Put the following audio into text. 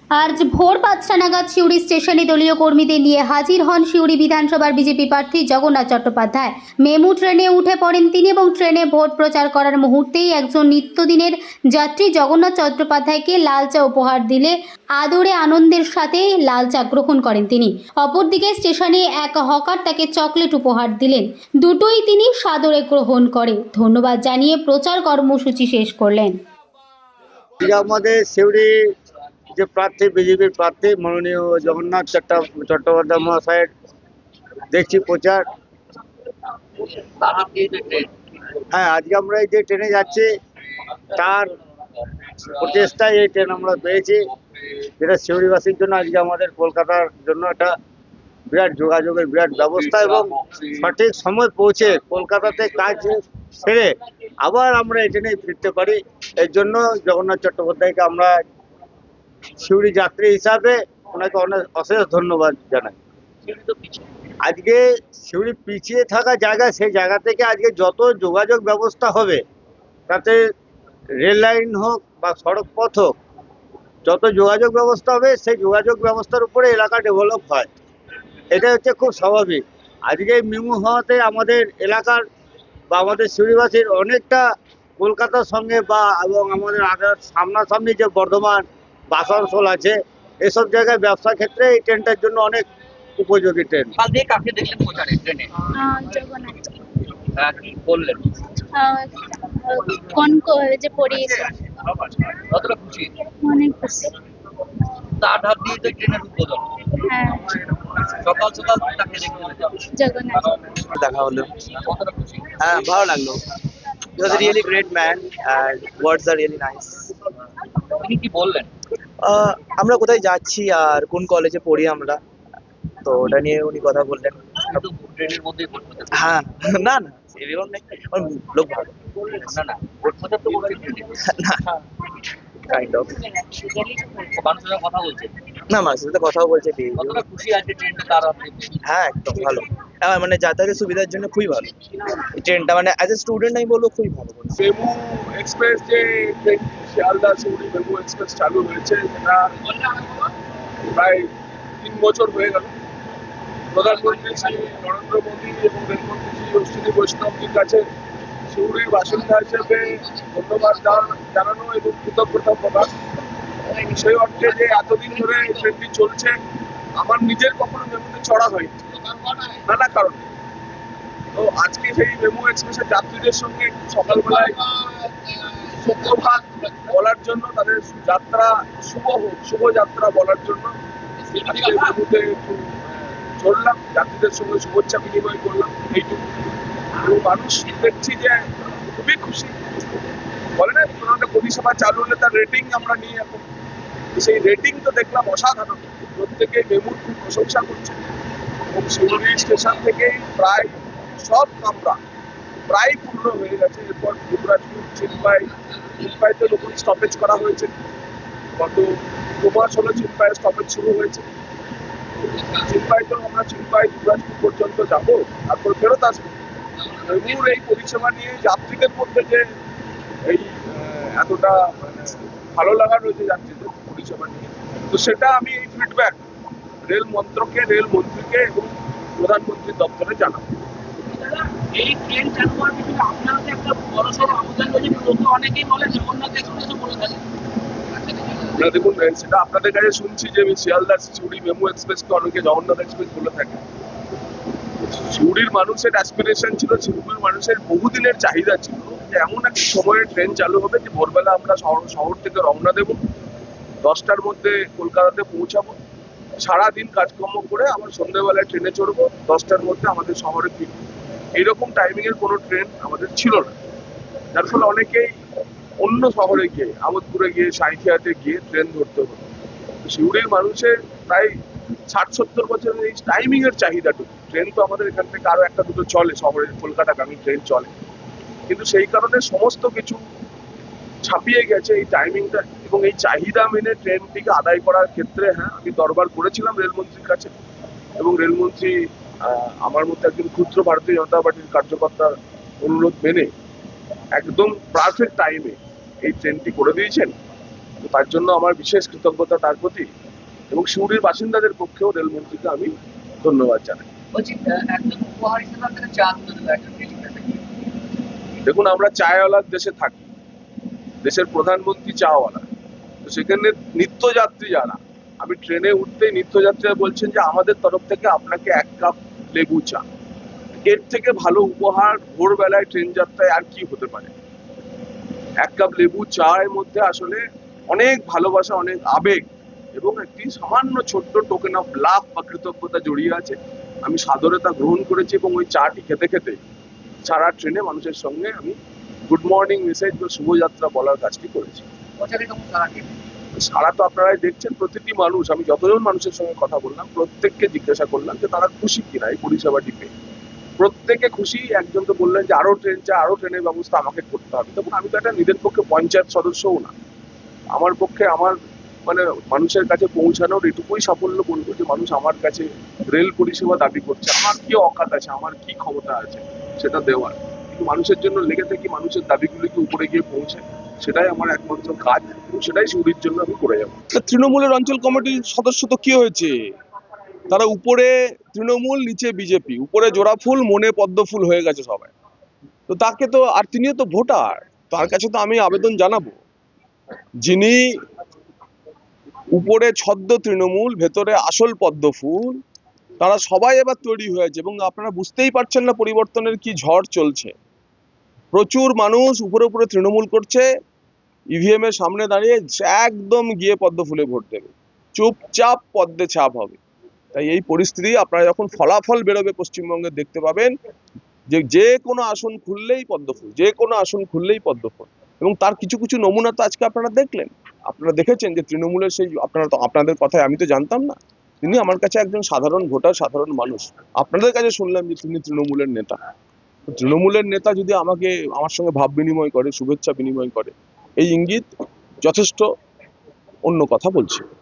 আজ ভোর ৫টা নাগাদ সিউড়ি স্টেশনে দলীয় কর্মীদের নিয়ে হাজির হন সিউড়ি বিধানসভার বিজেপি প্রার্থী জগন্নাথ চট্টোপাধ্যায়। মেমু ট্রেনে উঠে পড়েন তিনি এবং ট্রেনে ভোট প্রচার করার মুহূর্তেই একজন নিত্যদিনের যাত্রী জগন্নাথ চট্টোপাধ্যায়কে লাল চা উপহার দিলে আদরে আনন্দের সাথে লাল চা গ্রহণ করেন তিনি। অপরদিকে স্টেশনে এক হকার তাকে চকলেট উপহার দিলেন, দুটোই তিনি সাদরে গ্রহণ করে ধন্যবাদ জানিয়ে প্রচার কর্মসূচি শেষ করলেন। আমাদের সিউড়ি যে প্রার্থী বিজেপির প্রার্থী মাননীয় জগন্নাথ চট্টোপাধ্যায় মহাশয়ের দেখছি প্রচার। হ্যাঁ, আজকে আমরা এই যে ট্রেনে যাচ্ছি তার প্রচেষ্টায় এই ট্রেন আমরা পেয়েছি, যেটা সিউড়িবাসীর জন্য আজকে আমাদের কলকাতার জন্য একটা বিরাট যোগাযোগের বিরাট ব্যবস্থা এবং সঠিক সময় পৌঁছে কলকাতাতে কাজ সেরে আবার আমরা এই ট্রেনে ফিরতে পারি। এর জন্য জগন্নাথ চট্টোপাধ্যায়কে আমরা সিউড়ি যাত্রী হিসাবে ওনাকে অনেক অশেষ ধন্যবাদ জানাই। আজকে সিউড়ি পিছিয়ে থাকা জায়গা, সেই জায়গা থেকে আজকে যত যোগাযোগ ব্যবস্থা হবে, তাতে রেল লাইন হোক বা সড়ক পথ হোক, যত যোগাযোগ ব্যবস্থা হবে সেই যোগাযোগ ব্যবস্থার উপরে এলাকা ডেভেলপ হয়। এটা হচ্ছে খুব স্বাভাবিক। আজকে মেমু হওয়াতে আমাদের এলাকার বা আমাদের সিউড়িবাসীর অনেকটা কলকাতার সঙ্গে বা এবং আমাদের সামনাসামনি যে বর্ধমান বা আসানসোল আছে, এসব জায়গায় ব্যবসা ক্ষেত্রে এই ট্রেনটার জন্য অনেক উপযোগী ট্রেন। কাল দিয়ে কাকে দেখলেন প্রচারে ট্রেনে? জগন্নাথ কি বললেন? কোন কলেজে পড়িয়েছে? কতটা খুশি? অনেক খুশি। তার হাত দিয়ে তো ট্রেনের উদ্বোধন। হ্যাঁ, সকাল সকাল তাকে দেখলেন, জগন্নাথ। দেখা হলো, কতটা খুশি? হ্যাঁ ভালো লাগলো। He was a really great man and words are really nice. তিনি কি বললেন? আমরা কোথায় যাচ্ছি আর কোন কলেজে পড়ি আমরা, তো ওটা নিয়ে উনি কথা বললেন। কিন্তু ট্রেনের মধ্যেই ভোট প্রচার। হ্যাঁ, না না এরকম নেই, লোক ভালো। না না, ভোট প্রচার তো করছে ট্রেনে। না, কাইন্ড অফ। মানুষের সঙ্গে কথা বলছে। না, মানুষের সাথে কথাও বলছে। কতটা খুশি আছে ট্রেনটা তার হাতে? হ্যাঁ, একদম ভালো। মানে যাতায়াতের সুবিধার জন্য খুবই ভালো ট্রেনটা, মানে অ্যাজ এ স্টুডেন্ট আমি বলবো খুবই ভালো। মেমু এক্সপ্রেস যে ট্রেন শিয়ালদা সিউড়ি মেমু এক্সপ্রেস চালু হয়েছে, সেটা প্রায় 3 বছর হয়ে গেল। প্রধানমন্ত্রী শ্রী নরেন্দ্র মোদী এবং রেলমন্ত্রী শ্রী অশ্বিনী বৈষ্ণবজির কাছে সিউড়ির বাসিন্দা হিসেবে ধন্যবাদ জানানো এবং কৃতজ্ঞতা প্রকাশ। সেই অর্থে যে এতদিন ধরে এই ট্রেনটি চলছে, আমার নিজের কখনো মেমুতে চড়া হয়নি নানা কারণে। তো আজকে সেই মেমু এক্সপ্রেসের যাত্রীদের সঙ্গে একটু সকালবেলায় সুপ্রভাত বলার জন্য, তাদের যাত্রা শুভ হোক, শুভযাত্রা বলার জন্য আজকে মেমুতে একটু চললাম, যাত্রীদের সঙ্গে শুভেচ্ছা বিনিময় করলাম, এইটুকু। এবং মানুষ দেখছি যে খুবই খুশি। বলে না, কোনো একটা পরিষেবা চালু হলে তার রেটিং আমরা নিই এখন, সেই রেটিং তো দেখলাম অসাধারণ। প্রত্যেকে মেমুর খুব প্রশংসা করছে এবং সিউড়ি স্টেশন থেকেই প্রায় সব কামরা প্রায় পূর্ণ হয়ে গেছে। এরপর দুবরাজপুর, চিনপাইতে নতুন স্টপেজ করা হয়েছে। গত 2 মাস হলো চিনপাই স্টপেজ শুরু হয়েছে। চিনপাইতেও আমরা চিনপাই দুবরাজপুর পর্যন্ত যাবো, তারপর ফেরত আসবো। মেমুর এই পরিষেবা নিয়ে যাত্রীদের মধ্যে যে এই এতটা ভালো লাগা রয়েছে যাত্রীদের পরিষেবা নিয়ে, তো সেটা আমি এই ফিডব্যাক রেল মন্ত্রকে, রেল মন্ত্রীকে এবং প্রধানমন্ত্রীর দপ্তরে জানাবো। এই ট্রেন চালু হওয়ার পিছনে আপনার একটা বড়সড় অবদান রয়েছে, লোকে অনেকেই বলে জগন্নাথ এক্সপ্রেসও বলে থাকে। দেখুন, সেটা আপনাদের কাছে শুনছি যে শিয়ালদা সিউড়ি মেমু এক্সপ্রেসকে অনেকে জগন্নাথ এক্সপ্রেস বলে থাকে। সিউড়ির মানুষের অ্যাসপিরেশন ছিল, সিউড়ির মানুষের বহুদিনের চাহিদা ছিল যে এমন একটা সময়ে ট্রেন চালু হবে যে ভোরবেলা আমরা শহর থেকে রওনা দেবো, 10টার মধ্যে কলকাতাতে পৌঁছাবো, সারাদিন কাজকর্ম করে আবার সন্ধ্যেবেলায় ট্রেনে চড়বো, 10টার মধ্যে আমাদের শহরে ফিরবো। এইরকম টাইমিং এর কোনো ট্রেন আমাদের ছিল না, যার ফলে অনেকেই অন্য শহরে গিয়ে, আমোদপুরে গিয়ে, সাঁইথিয়াতে গিয়ে ট্রেন ধরতে হতো। সিউড়ির মানুষের প্রায় 60-70 বছরের এই টাইমিং এর চাহিদাটুকু, ট্রেন তো আমাদের এখান থেকে আরো একটা দুটো চলে, শহরের কলকাতাগামী ট্রেন চলে, কিন্তু সেই কারণে সমস্ত কিছু ছাপিয়ে গেছে এই টাইমিংটা এবং এই চাহিদা মেনে ট্রেনটিকে আদায় করার ক্ষেত্রে। হ্যাঁ, আমি দরবার করেছিলাম রেলমন্ত্রীর কাছে এবং রেলমন্ত্রী আমার মতো একজন ক্ষুদ্র ভারতীয় জনতা পার্টির কার্যকর্তার অনুরোধ মেনে একদম পারফেক্ট টাইমে এই ট্রেনটি করে দিয়েছেন। তো তার জন্য আমার বিশেষ কৃতজ্ঞতা তার প্রতি, এবং সিউড়ির বাসিন্দাদের পক্ষেও রেলমন্ত্রীকে আমি ধন্যবাদ জানাই। বলছি একদম উপহার হিসেবে আপনাকে চা তুলে দিল একজন রেলিংটা থেকে। দেখুন, আমরা চায়ওয়ালার দেশে থাকি, দেশের প্রধানমন্ত্রী চাওয়ালা, তো সেখানে নিত্যযাত্রী যারা, আমি ট্রেনে উঠতেই নিত্যযাত্রীরা বলছেন যে আমাদের তরফ থেকে আপনাকে 1 কাপ লেবু চা। এর থেকে ভালো উপহার ভোরবেলায় ট্রেন যাত্রায় আর কি হতে পারে? 1 কাপ লেবু চায়ের মধ্যে আসলে অনেক ভালোবাসা, অনেক আবেগ এবং একটি সামান্য ছোট্ট টোকেন অফ লাভ বা কৃতজ্ঞতা জড়িয়ে আছে। আমি সাদরে তা গ্রহণ করেছি এবং ওই চাটি খেতে খেতে সারা ট্রেনে মানুষের সঙ্গে আমি গুড মর্নিং মেসেজ বা শুভযাত্রা বলার কাজটি করেছি। পৌঁছালে কেমন সারা খেতে? সারা তো আপনারাই দেখছেন, প্রতিটি মানুষ, আমি যতজন মানুষের সঙ্গে কথা বললাম প্রত্যেককে জিজ্ঞাসা করলাম যে তারা খুশি কিনা এই পরিষেবাটি পেয়ে। প্রত্যেকে খুশি। একজন তো বললেন যে আরো ট্রেন চাই, আরো ট্রেনের ব্যবস্থা আমাকে করতে হবে। তখন আমি তো একটা নিজের পক্ষে পঞ্চায়েত সদস্যও না, আমার পক্ষে আমার মানে মানুষের কাছে পৌঁছানোর এটুকুই সাফল্য বলবো যে মানুষ আমার কাছে রেল পরিষেবা দাবি করছে। আমার কি অকাত আছে, আমার কি ক্ষমতা আছে সেটা দেওয়ার, কিন্তু মানুষের জন্য লেগে থাকি, মানুষের দাবিগুলিকে উপরে গিয়ে পৌঁছে, সেটাই আমার একমাত্র কাজ এবং সেটাই সিউড়ির জন্য আমি করে যাবো। তৃণমূলের অঞ্চল কমিটির সদস্য তো কি হয়েছে, তারা উপরে তৃণমূল নিচে বিজেপি, উপরে জোড়া ফুল মনে পদ্ম ফুল হয়ে গেছে সবাই। তো তাকে তো, আর তিনিও তো ভোটার, তার কাছে তো আমি আবেদন জানাবো, যিনি উপরে ছদ্ম তৃণমূল ভেতরে আসল পদ্ম ফুল, তারা সবাই এবার তৈরি হয়েছে এবং আপনারা বুঝতেই পারছেন না পরিবর্তনের কি ঝড় চলছে। প্রচুর মানুষ উপরে উপরে তৃণমূল করছে, ইভিএম এর সামনে দাঁড়িয়ে একদম গিয়ে পদ্ম ফুলে ভোট দেবে, চুপচাপ পদ্মে ছাপ হবে। তাই এই পরিস্থিতি আপনারা যখন ফলাফল বেরোবে পশ্চিমবঙ্গে দেখতে পাবেন যে যে কোনো আসন খুললেই পদ্ম ফুল, যে কোনো আসন খুললেই পদ্ম ফুল। এবং তার কিছু কিছু নমুনা তো আজকে আপনারা দেখলেন, আপনারা দেখেছেন যে তৃণমূলের সেই, আপনারা তো, আপনাদের কথায় আমি তো জানতাম না, তিনি আমার কাছে একজন সাধারণ ভোটার, সাধারণ মানুষ। আপনাদের কাছে শুনলাম যে তিনি তৃণমূলের নেতা। তৃণমূলের নেতা যদি আমাকে, আমার সঙ্গে ভাব বিনিময় করে, শুভেচ্ছা বিনিময় করে, এই ইঙ্গিত যথেষ্ট অন্য কথা বলছে।